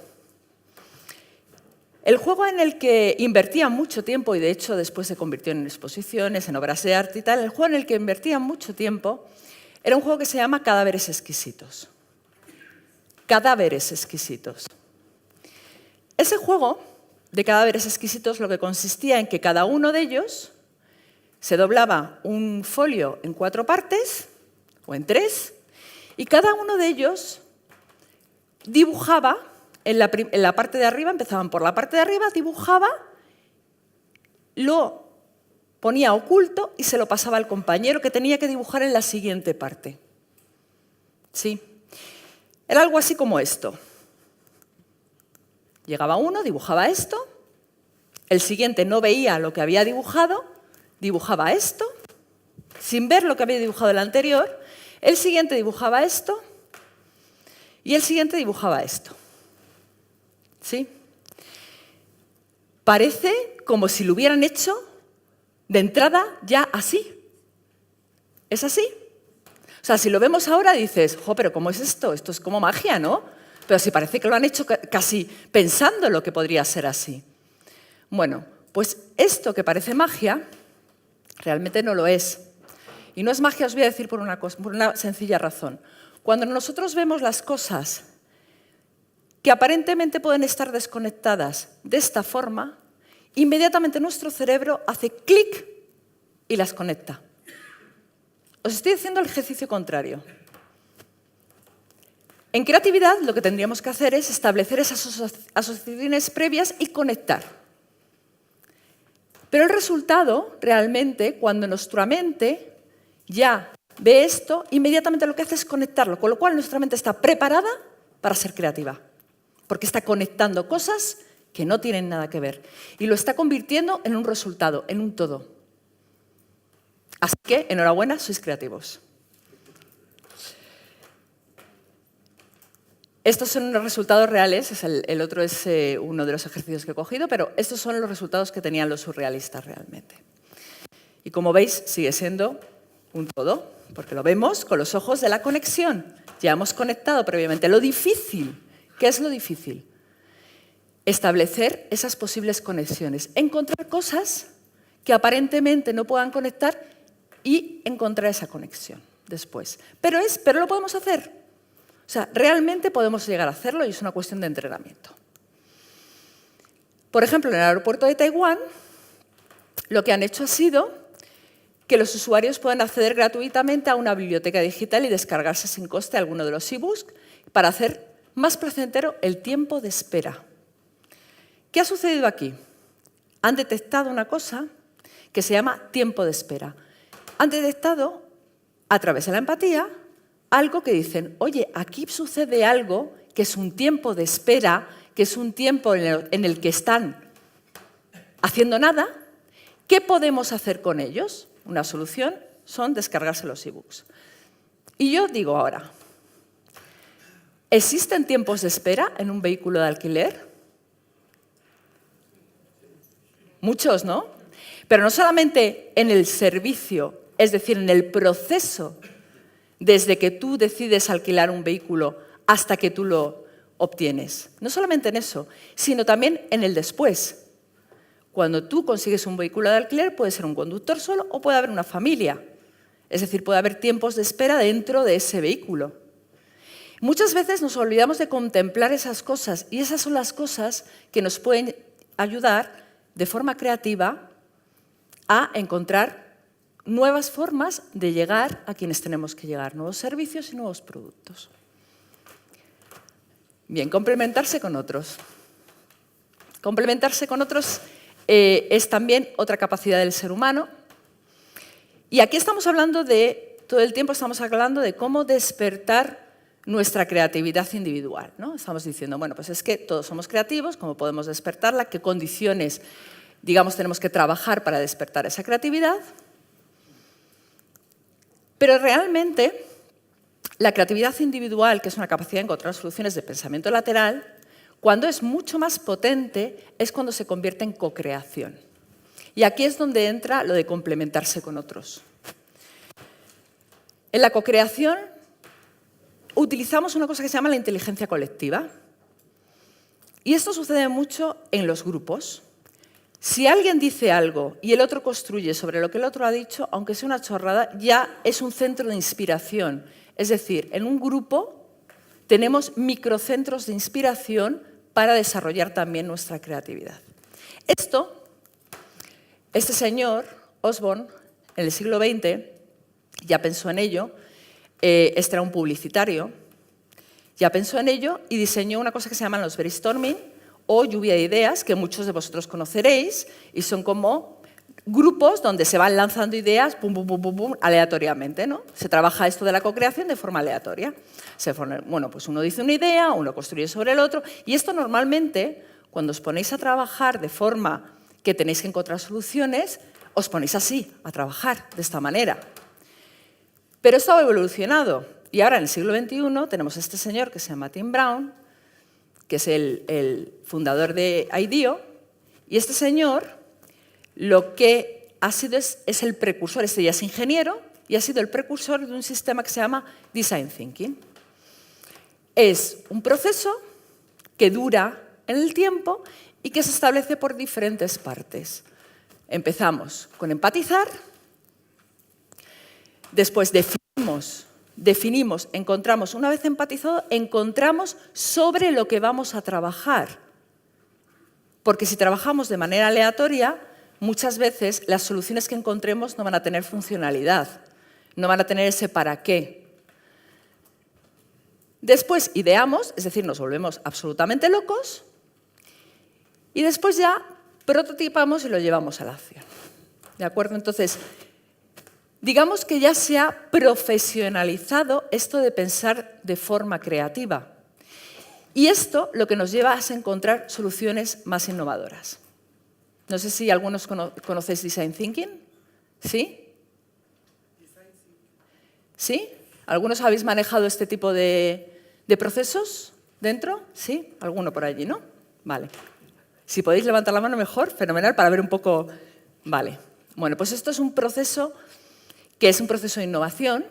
El juego en el que invertían mucho tiempo, y de hecho después se convirtió en exposiciones, en obras de arte y tal, el juego en el que invertían mucho tiempo era un juego que se llama Cadáveres exquisitos. Cadáveres exquisitos. Ese juego de cadáveres exquisitos lo que consistía en que cada uno de ellos se doblaba un folio en 4 partes, o en 3, y cada uno de ellos dibujaba en la parte de arriba, empezaban por la parte de arriba, dibujaba, lo ponía oculto y se lo pasaba al compañero que tenía que dibujar en la siguiente parte. ¿Sí? Era algo así como esto. Llegaba uno, dibujaba esto, el siguiente no veía lo que había dibujado, dibujaba esto, sin ver lo que había dibujado el anterior, el siguiente dibujaba esto y el siguiente dibujaba esto. ¿Sí? Parece como si lo hubieran hecho de entrada ya así. ¿Es así? O sea, si lo vemos ahora dices, jo, pero ¿cómo es esto? Esto es como magia, ¿no? Pero si parece que lo han hecho casi pensando lo que podría ser así. Bueno, pues esto que parece magia, realmente no lo es. Y no es magia, os voy a decir por una sencilla razón. Cuando nosotros vemos las cosas que aparentemente pueden estar desconectadas de esta forma, inmediatamente nuestro cerebro hace clic y las conecta. Os estoy haciendo el ejercicio contrario. En creatividad lo que tendríamos que hacer es establecer esas asociaciones previas y conectar. Pero el resultado, realmente, cuando nuestra mente ya ve esto, inmediatamente lo que hace es conectarlo, con lo cual nuestra mente está preparada para ser creativa, porque está conectando cosas que no tienen nada que ver y lo está convirtiendo en un resultado, en un todo. Así que, enhorabuena, sois creativos. Estos son los resultados reales, el otro es uno de los ejercicios que he cogido, pero estos son los resultados que tenían los surrealistas realmente. Y como veis, sigue siendo un todo, porque lo vemos con los ojos de la conexión. Ya hemos conectado previamente. Lo difícil, ¿qué es lo difícil? Establecer esas posibles conexiones, encontrar cosas que aparentemente no puedan conectar y encontrar esa conexión después. Pero lo podemos hacer. O sea, realmente podemos llegar a hacerlo y es una cuestión de entrenamiento. Por ejemplo, en el aeropuerto de Taiwán, lo que han hecho ha sido que los usuarios puedan acceder gratuitamente a una biblioteca digital y descargarse sin coste alguno de los e-books para hacer más placentero el tiempo de espera. ¿Qué ha sucedido aquí? Han detectado una cosa que se llama tiempo de espera. Han detectado, a través de la empatía, algo que dicen, oye, aquí sucede algo que es un tiempo de espera, que es un tiempo en el que están haciendo nada. ¿Qué podemos hacer con ellos? Una solución son descargarse los e-books. Y yo digo ahora, ¿existen tiempos de espera en un vehículo de alquiler? Muchos, ¿no? Pero no solamente en el servicio, es decir, en el proceso desde que tú decides alquilar un vehículo hasta que tú lo obtienes. No solamente en eso, sino también en el después. Cuando tú consigues un vehículo de alquiler, puede ser un conductor solo o puede haber una familia. Es decir, puede haber tiempos de espera dentro de ese vehículo. Muchas veces nos olvidamos de contemplar esas cosas y esas son las cosas que nos pueden ayudar de forma creativa a encontrar nuevas formas de llegar a quienes tenemos que llegar, nuevos servicios y nuevos productos. Bien, complementarse con otros. Complementarse con otros es también otra capacidad del ser humano. Y aquí estamos hablando todo el tiempo estamos hablando de cómo despertar nuestra creatividad individual, ¿no? Estamos diciendo, bueno, pues es que todos somos creativos, ¿cómo podemos despertarla? ¿Qué condiciones, digamos, tenemos que trabajar para despertar esa creatividad? Pero realmente La creatividad individual, que es una capacidad de encontrar soluciones de pensamiento lateral, cuando es mucho más potente es cuando se convierte en cocreación. Y aquí es donde entra lo de complementarse con otros. En la cocreación utilizamos una cosa que se llama la inteligencia colectiva. Y esto sucede mucho en los grupos. Si alguien dice algo y el otro construye sobre lo que el otro ha dicho, aunque sea una chorrada, ya es un centro de inspiración. Es decir, en un grupo tenemos microcentros de inspiración para desarrollar también nuestra creatividad. Este señor, Osborne, en el siglo XX, ya pensó en ello. Este era un publicitario. Ya pensó en ello y diseñó una cosa que se llaman los brainstorming o lluvia de ideas, que muchos de vosotros conoceréis, y son como grupos donde se van lanzando ideas pum, pum, pum, pum, pum, aleatoriamente, ¿no? Se trabaja esto de la cocreación de forma aleatoria. Bueno, pues uno dice una idea, uno construye sobre el otro, y esto normalmente, cuando os ponéis a trabajar de forma que tenéis que encontrar soluciones, os ponéis así, a trabajar de esta manera. Pero esto ha evolucionado, y ahora en el siglo XXI tenemos a este señor que se llama Tim Brown, que es el fundador de IDEO, y este señor lo que ha sido es el precursor, este ya es ingeniero, y ha sido el precursor de un sistema que se llama Design Thinking. Es un proceso que dura en el tiempo y que se establece por diferentes partes. Empezamos con empatizar, después definimos, encontramos, una vez empatizado, encontramos sobre lo que vamos a trabajar. Porque si trabajamos de manera aleatoria, muchas veces las soluciones que encontremos no van a tener funcionalidad, no van a tener ese para qué. Después ideamos, es decir, nos volvemos absolutamente locos, y después ya prototipamos y lo llevamos a la acción. ¿De acuerdo? Entonces, digamos que ya se ha profesionalizado esto de pensar de forma creativa. Y esto lo que nos lleva es a encontrar soluciones más innovadoras. No sé si algunos conocéis Design Thinking. ¿Sí? ¿Sí? ¿Algunos habéis manejado este tipo de procesos dentro? ¿Sí? ¿Alguno por allí, no? Vale. Si podéis levantar la mano mejor, fenomenal, para ver un poco... Vale. Bueno, pues esto es un proceso que es un proceso de innovación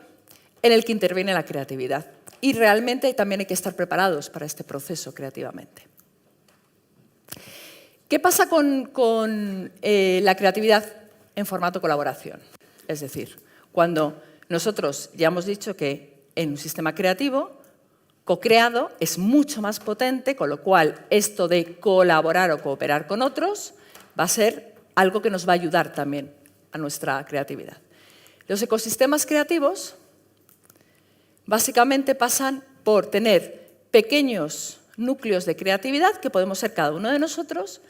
en el que interviene la creatividad. Y realmente también hay que estar preparados para este proceso creativamente. ¿Qué pasa con la creatividad en formato colaboración? Es decir, cuando nosotros ya hemos dicho que en un sistema creativo, co-creado es mucho más potente, con lo cual esto de colaborar o cooperar con otros va a ser algo que nos va a ayudar también a nuestra creatividad. Los ecosistemas creativos básicamente pasan por tener pequeños núcleos de creatividad, que podemos ser cada uno de nosotros,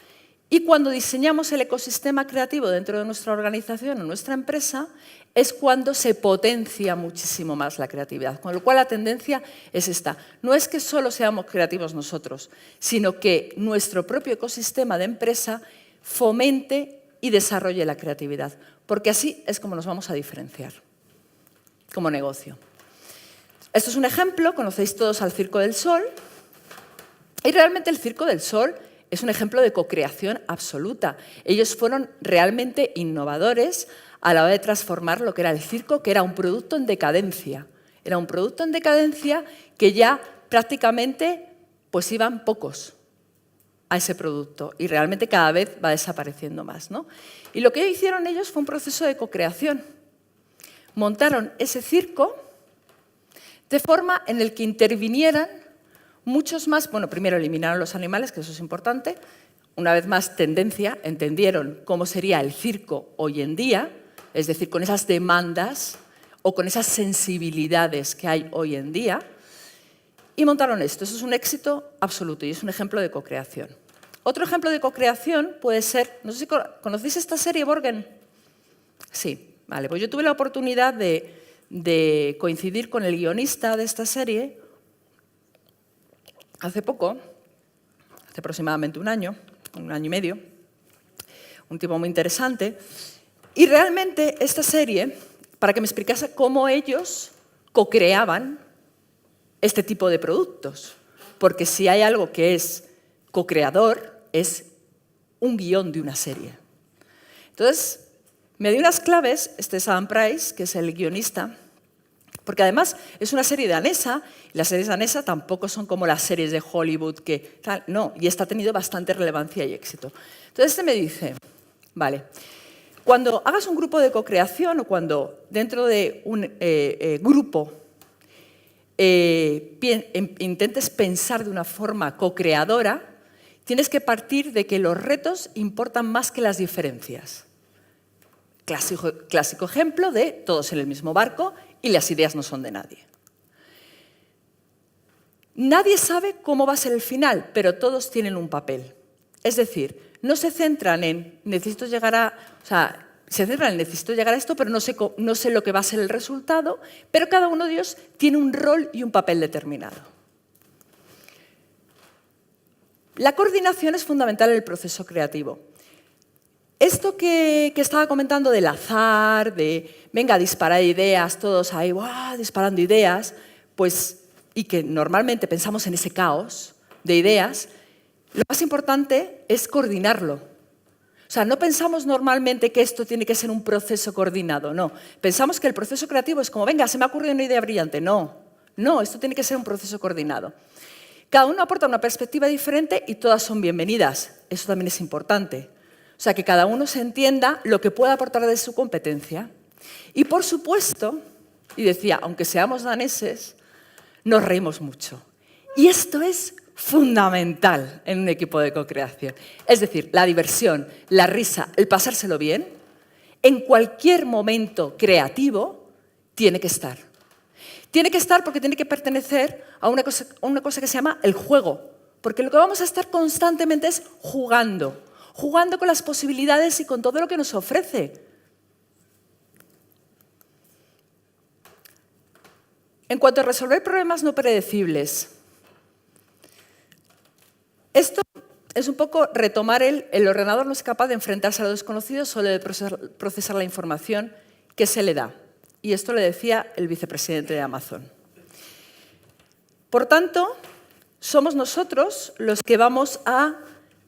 y cuando diseñamos el ecosistema creativo dentro de nuestra organización o nuestra empresa, es cuando se potencia muchísimo más la creatividad. Con lo cual la tendencia es esta. No es que solo seamos creativos nosotros, sino que nuestro propio ecosistema de empresa fomente y desarrolle la creatividad, porque así es como nos vamos a diferenciar como negocio. Esto es un ejemplo, conocéis todos al Circo del Sol, y realmente el Circo del Sol es un ejemplo de cocreación absoluta. Ellos fueron realmente innovadores a la hora de transformar lo que era el circo, que era un producto en decadencia. Era un producto en decadencia que ya prácticamente pues iban pocos a ese producto y realmente cada vez va desapareciendo más, ¿no? Y lo que hicieron ellos fue un proceso de cocreación. Montaron ese circo de forma en el que intervinieran muchos más. Bueno, primero eliminaron los animales, que eso es importante. Una vez más, tendencia, entendieron cómo sería el circo hoy en día, es decir, con esas demandas o con esas sensibilidades que hay hoy en día, y montaron esto. Eso es un éxito absoluto y es un ejemplo de cocreación. Otro ejemplo de cocreación puede ser, no sé si conocéis esta serie, Borgen. Sí, vale, pues yo tuve la oportunidad de coincidir con el guionista de esta serie hace poco, hace aproximadamente un año y medio, un tipo muy interesante, y realmente esta serie, para que me explicase cómo ellos co-creaban este tipo de productos. Porque si hay algo que es co-creador, es un guión de una serie. Entonces, me dio unas claves, este es Adam Price, que es el guionista, porque además es una serie danesa, y las series danesas tampoco son como las series de Hollywood, que tal, no, y esta ha tenido bastante relevancia y éxito. Entonces, este me dice, vale, cuando hagas un grupo de co-creación o cuando dentro de un grupo intentes pensar de una forma co-creadora, tienes que partir de que los retos importan más que las diferencias. Clásico ejemplo de todos en el mismo barco y las ideas no son de nadie. Nadie sabe cómo va a ser el final, pero todos tienen un papel. Es decir, no se centran en necesito llegar a... O sea, se centran en necesito llegar a esto, pero no sé lo que va a ser el resultado, pero cada uno de ellos tiene un rol y un papel determinado. La coordinación es fundamental en el proceso creativo. Esto que estaba comentando del azar, de venga, disparar ideas, todos ahí disparando ideas, pues, y que normalmente pensamos en ese caos de ideas, lo más importante es coordinarlo. O sea, no pensamos normalmente que esto tiene que ser un proceso coordinado, no. Pensamos que el proceso creativo es como, venga, se me ha ocurrido una idea brillante. No, esto tiene que ser un proceso coordinado. Cada uno aporta una perspectiva diferente y todas son bienvenidas. Eso también es importante. O sea, que cada uno se entienda lo que puede aportar de su competencia. Y por supuesto, y decía, aunque seamos daneses, nos reímos mucho. Y esto es fundamental en un equipo de co-creación. Es decir, la diversión, la risa, el pasárselo bien, en cualquier momento creativo, tiene que estar. Tiene que estar porque tiene que pertenecer a una cosa que se llama el juego. Porque lo que vamos a estar constantemente es jugando con las posibilidades y con todo lo que nos ofrece. En cuanto a resolver problemas no predecibles, esto es un poco retomar el ordenador no es capaz de enfrentarse a lo desconocido, solo de procesar la información que se le da. Y esto le decía el vicepresidente de Amazon. Por tanto, somos nosotros los que vamos a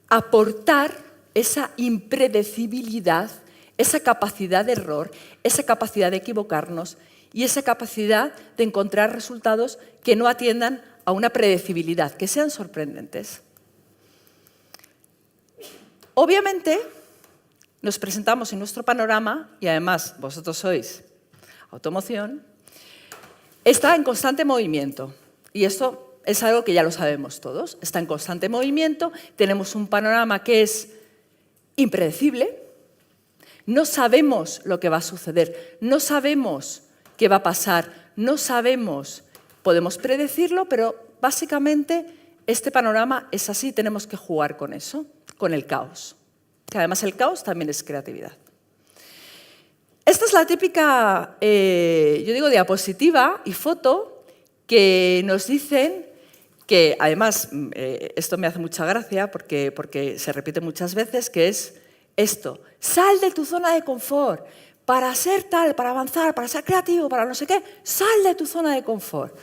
aportar esa impredecibilidad, esa capacidad de error, esa capacidad de equivocarnos y esa capacidad de encontrar resultados que no atiendan a una predecibilidad, que sean sorprendentes. Obviamente, nos presentamos en nuestro panorama, y además vosotros sois automoción, está en constante movimiento. Y esto es algo que ya lo sabemos todos. Está en constante movimiento, tenemos un panorama que es impredecible, no sabemos lo que va a suceder, no sabemos qué va a pasar, no sabemos, podemos predecirlo, pero básicamente este panorama es así, tenemos que jugar con eso, con el caos. Que además el caos también es creatividad. Esta es la típica, yo digo, diapositiva y foto que nos dicen que además, esto me hace mucha gracia porque se repite muchas veces, que es esto, sal de tu zona de confort, para ser tal, para avanzar, para ser creativo, para no sé qué, sal de tu zona de confort.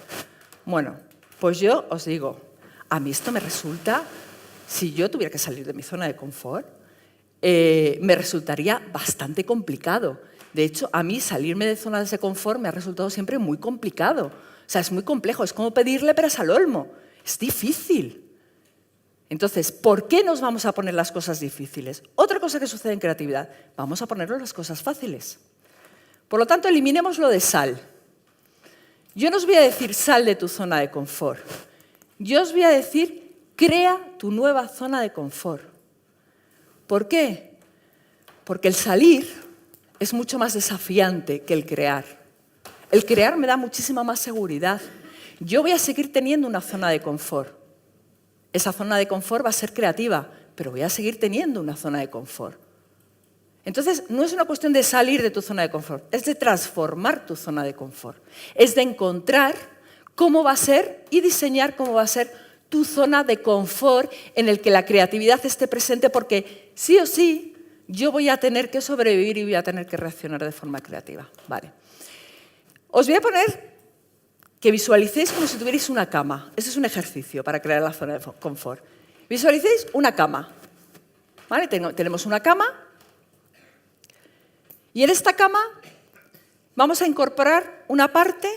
Bueno, pues yo os digo, a mí esto me resulta, si yo tuviera que salir de mi zona de confort, me resultaría bastante complicado. De hecho, a mí salirme de zonas de confort me ha resultado siempre muy complicado. O sea, es muy complejo, es como pedirle peras al olmo. Es difícil. Entonces, ¿por qué nos vamos a poner las cosas difíciles? Otra cosa que sucede en creatividad, vamos a ponernos las cosas fáciles. Por lo tanto, eliminemos lo de sal. Yo no os voy a decir sal de tu zona de confort. Yo os voy a decir crea tu nueva zona de confort. ¿Por qué? Porque el salir es mucho más desafiante que el crear. El crear me da muchísima más seguridad. Yo voy a seguir teniendo una zona de confort. Esa zona de confort va a ser creativa, pero voy a seguir teniendo una zona de confort. Entonces, no es una cuestión de salir de tu zona de confort, es de transformar tu zona de confort. Es de encontrar cómo va a ser y diseñar cómo va a ser tu zona de confort en el que la creatividad esté presente, porque sí o sí yo voy a tener que sobrevivir y voy a tener que reaccionar de forma creativa. Vale. Os voy a poner que visualicéis como si tuvierais una cama. Ese es un ejercicio para crear la zona de confort. Visualicéis una cama. ¿Vale? Tenemos una cama y en esta cama vamos a incorporar una parte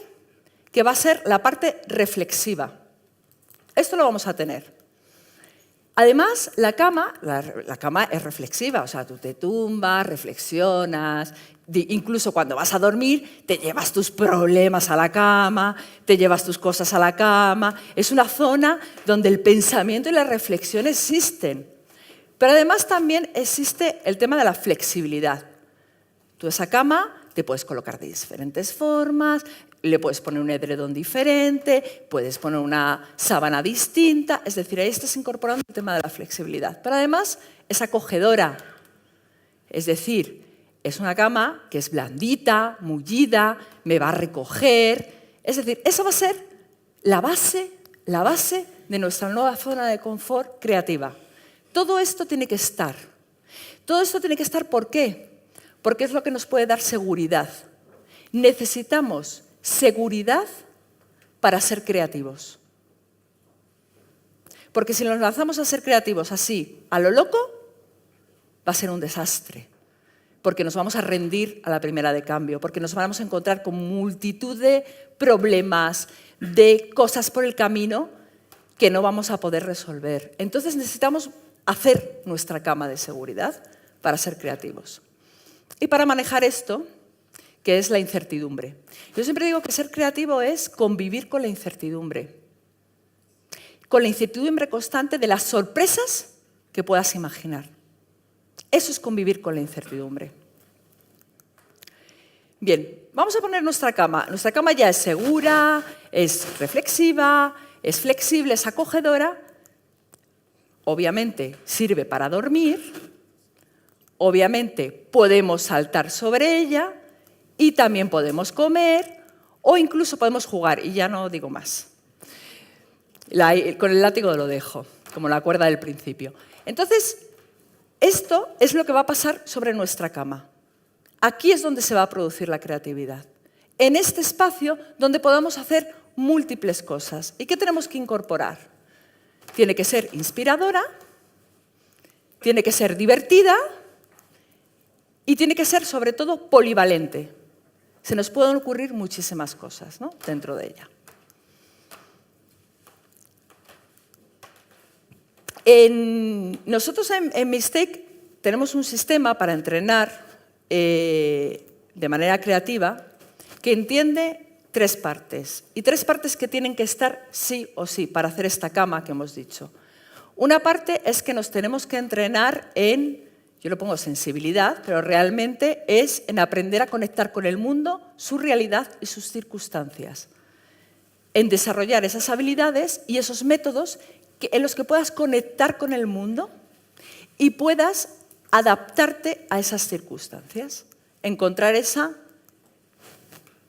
que va a ser la parte reflexiva. Esto lo vamos a tener. Además, la cama es reflexiva, o sea, tú te tumbas, reflexionas, incluso cuando vas a dormir te llevas tus problemas a la cama, te llevas tus cosas a la cama. Es una zona donde el pensamiento y la reflexión existen. Pero además también existe el tema de la flexibilidad. Tú esa cama te puedes colocar de diferentes formas, le puedes poner un edredón diferente, puedes poner una sábana distinta, es decir, ahí estás incorporando el tema de la flexibilidad. Pero además es acogedora, es decir, es una cama que es blandita, mullida, me va a recoger, es decir, esa va a ser la base de nuestra nueva zona de confort creativa. Todo esto tiene que estar. Todo esto tiene que estar, ¿por qué? Porque es lo que nos puede dar seguridad. Necesitamos seguridad para ser creativos. Porque si nos lanzamos a ser creativos así, a lo loco, va a ser un desastre. Porque nos vamos a rendir a la primera de cambio, porque nos vamos a encontrar con multitud de problemas, de cosas por el camino que no vamos a poder resolver. Entonces necesitamos hacer nuestra cama de seguridad para ser creativos. Y para manejar esto, que es la incertidumbre. Yo siempre digo que ser creativo es convivir con la incertidumbre constante de las sorpresas que puedas imaginar. Eso es convivir con la incertidumbre. Bien, vamos a poner nuestra cama. Nuestra cama ya es segura, es reflexiva, es flexible, es acogedora. Obviamente sirve para dormir. Obviamente podemos saltar sobre ella. Y también podemos comer o incluso podemos jugar, y ya no digo más. Con el látigo lo dejo, como la cuerda del principio. Entonces, esto es lo que va a pasar sobre nuestra cama. Aquí es donde se va a producir la creatividad. En este espacio donde podamos hacer múltiples cosas. ¿Y qué tenemos que incorporar? Tiene que ser inspiradora, tiene que ser divertida y tiene que ser, sobre todo, polivalente. Se nos pueden ocurrir muchísimas cosas, ¿no?, dentro de ella. Nosotros en Mistake tenemos un sistema para entrenar de manera creativa que entiende 3 partes. Y 3 partes que tienen que estar sí o sí para hacer esta cama que hemos dicho. Una parte es que nos tenemos que entrenar en, yo lo pongo sensibilidad, pero realmente es en aprender a conectar con el mundo, su realidad y sus circunstancias. En desarrollar esas habilidades y esos métodos en los que puedas conectar con el mundo y puedas adaptarte a esas circunstancias. Encontrar esa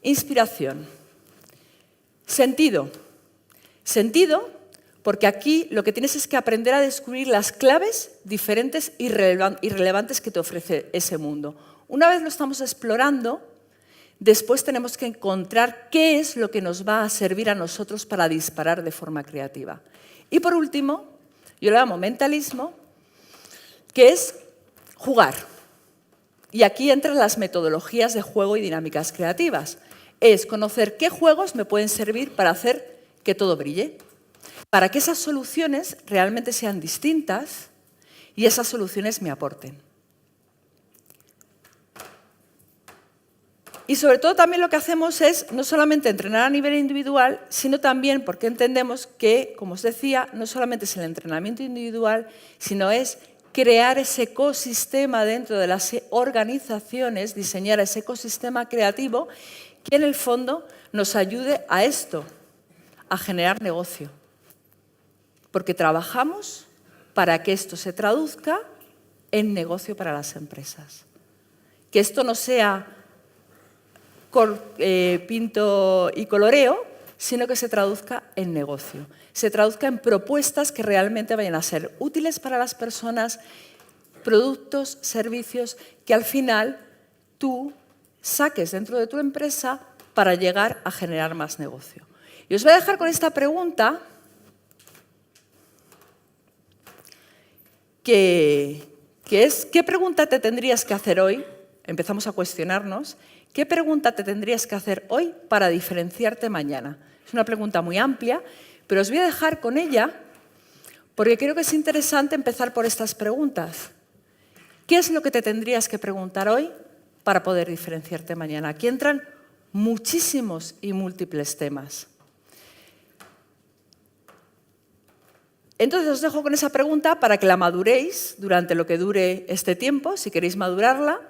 inspiración. Sentido. Sentido, porque aquí lo que tienes es que aprender a descubrir las claves diferentes y relevantes que te ofrece ese mundo. Una vez lo estamos explorando, después tenemos que encontrar qué es lo que nos va a servir a nosotros para disparar de forma creativa. Y por último, yo lo llamo mentalismo, que es jugar. Y aquí entran las metodologías de juego y dinámicas creativas. Es conocer qué juegos me pueden servir para hacer que todo brille, para que esas soluciones realmente sean distintas y esas soluciones me aporten. Y sobre todo también lo que hacemos es no solamente entrenar a nivel individual, sino también porque entendemos que, como os decía, no solamente es el entrenamiento individual, sino es crear ese ecosistema dentro de las organizaciones, diseñar ese ecosistema creativo que en el fondo nos ayude a esto, a generar negocio. Porque trabajamos para que esto se traduzca en negocio para las empresas. Que esto no sea pinto y coloreo, sino que se traduzca en negocio. Se traduzca en propuestas que realmente vayan a ser útiles para las personas, productos, servicios, que al final tú saques dentro de tu empresa para llegar a generar más negocio. Y os voy a dejar con esta pregunta que es, ¿qué pregunta te tendrías que hacer hoy? Empezamos a cuestionarnos. ¿Qué pregunta te tendrías que hacer hoy para diferenciarte mañana? Es una pregunta muy amplia, pero os voy a dejar con ella porque creo que es interesante empezar por estas preguntas. ¿Qué es lo que te tendrías que preguntar hoy para poder diferenciarte mañana? Aquí entran muchísimos y múltiples temas. Entonces os dejo con esa pregunta para que la maduréis durante lo que dure este tiempo, si queréis madurarla,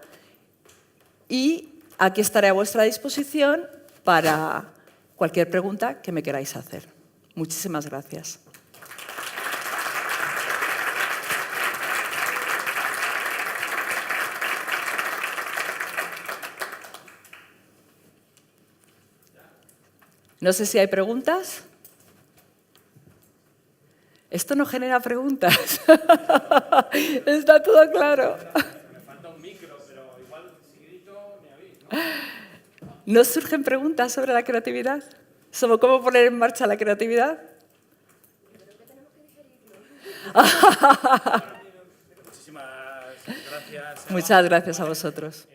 y aquí estaré a vuestra disposición para cualquier pregunta que me queráis hacer. Muchísimas gracias. No sé si hay preguntas. Esto no genera preguntas. Está todo claro. Me falta un micro, pero igual si grito me aviso, ¿no? ¿No surgen preguntas sobre la creatividad? ¿Sobre cómo poner en marcha la creatividad? Muchísimas gracias. Muchas gracias a vosotros.